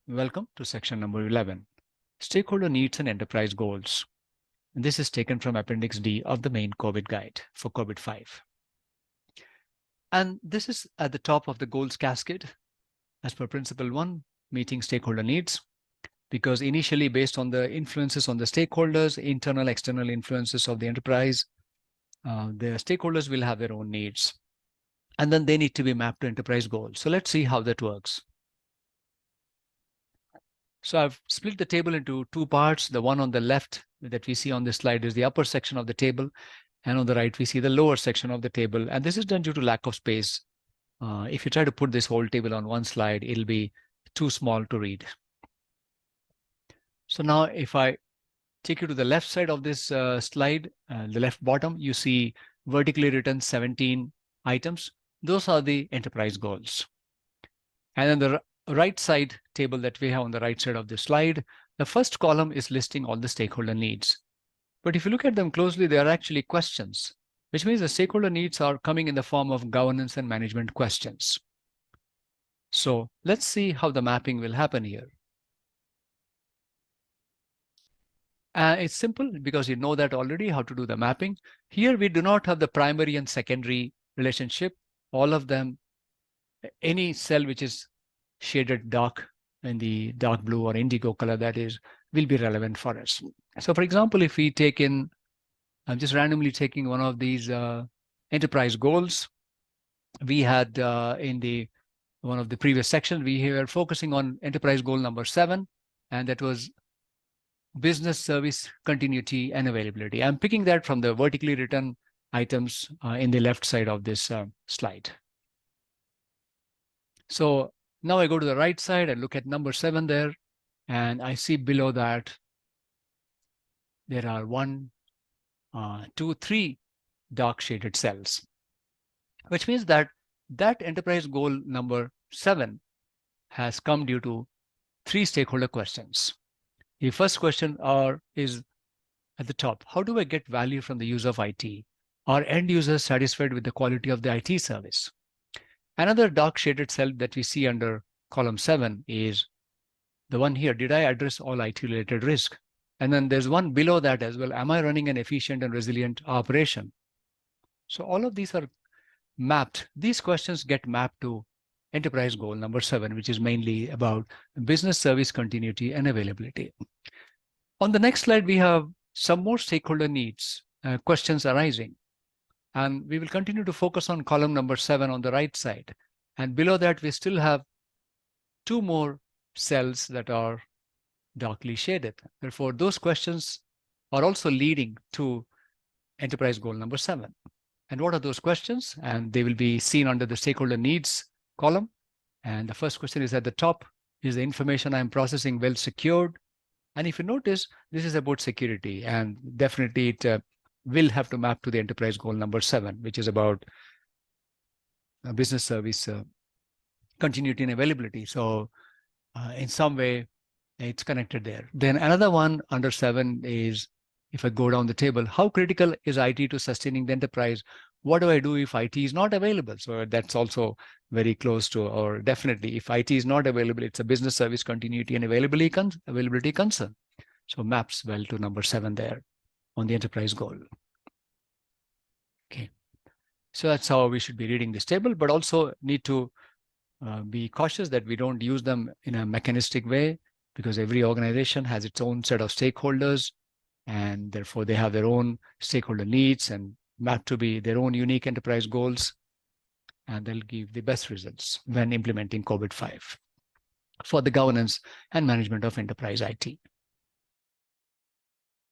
Welcome to section number 11, Stakeholder Needs and Enterprise Goals. And this is taken from Appendix D of the main COBIT guide for COBIT 5. And this is at the top of the goals cascade as per Principle 1, meeting stakeholder needs, because initially based on the influences on the stakeholders, internal, external influences of the enterprise, the stakeholders will have their own needs. And then they need to be mapped to enterprise goals. So let's see how that works. So I've split the table into two parts. The one on the left that we see on this slide is the upper section of the table. And on the right, we see the lower section of the table. And this is done due to lack of space. If you try to put this whole table on one slide, it'll be too small to read. So now if I take you to the left side of this slide, the left bottom, you see vertically written 17 items. Those are the enterprise goals. And then the right side table that we have on the right side of the slide, the first column is listing all the stakeholder needs. But if you look at them closely, they are actually questions, which means the stakeholder needs are coming in the form of governance and management questions. So let's see how the mapping will happen here. It's simple because you know that already how to do the mapping. Here we do not have the primary and secondary relationship. All of them, any cell which is shaded dark in the dark blue or indigo color, that is, will be relevant for us. So for example, if we take in, I'm just randomly taking one of these enterprise goals. We had in one of the previous sections, we were focusing on enterprise goal number 7, and that was business service continuity and availability. I'm picking that from the vertically written items in the left side of this slide. So now I go to the right side, I look at number 7 there, and I see below that there are 1, 2, 3 dark shaded cells, which means that that enterprise goal number 7 has come due to 3 stakeholder questions. The first question is at the top: how do I get value from the use of IT? Are end users satisfied with the quality of the IT service? Another dark shaded cell that we see under column 7 is the one here. Did I address all IT related risk? And then there's one below that as well. Am I running an efficient and resilient operation? So all of these are mapped. These questions get mapped to enterprise goal number 7, which is mainly about business service continuity and availability. On the next slide, we have some more stakeholder needs questions arising. And we will continue to focus on column number 7 on the right side. And below that, we still have 2 more cells that are darkly shaded. Therefore, those questions are also leading to enterprise goal number 7. And what are those questions? And they will be seen under the stakeholder needs column. And the first question is at the top: is the information I'm processing well secured? And if you notice, this is about security, and definitely it will have to map to the enterprise goal number 7, which is about business service continuity and availability. So in some way, it's connected there. Then another one under 7 is, if I go down the table, how critical is IT to sustaining the enterprise? What do I do if IT is not available? So that's also very close to, or definitely, if IT is not available, it's a business service continuity and availability concern. So maps well to number 7 there on the enterprise goal. Okay, so that's how we should be reading this table, but also need to be cautious that we don't use them in a mechanistic way, because every organization has its own set of stakeholders, and therefore they have their own stakeholder needs and map to be their own unique enterprise goals, and they'll give the best results when implementing COBIT 5 for the governance and management of enterprise IT.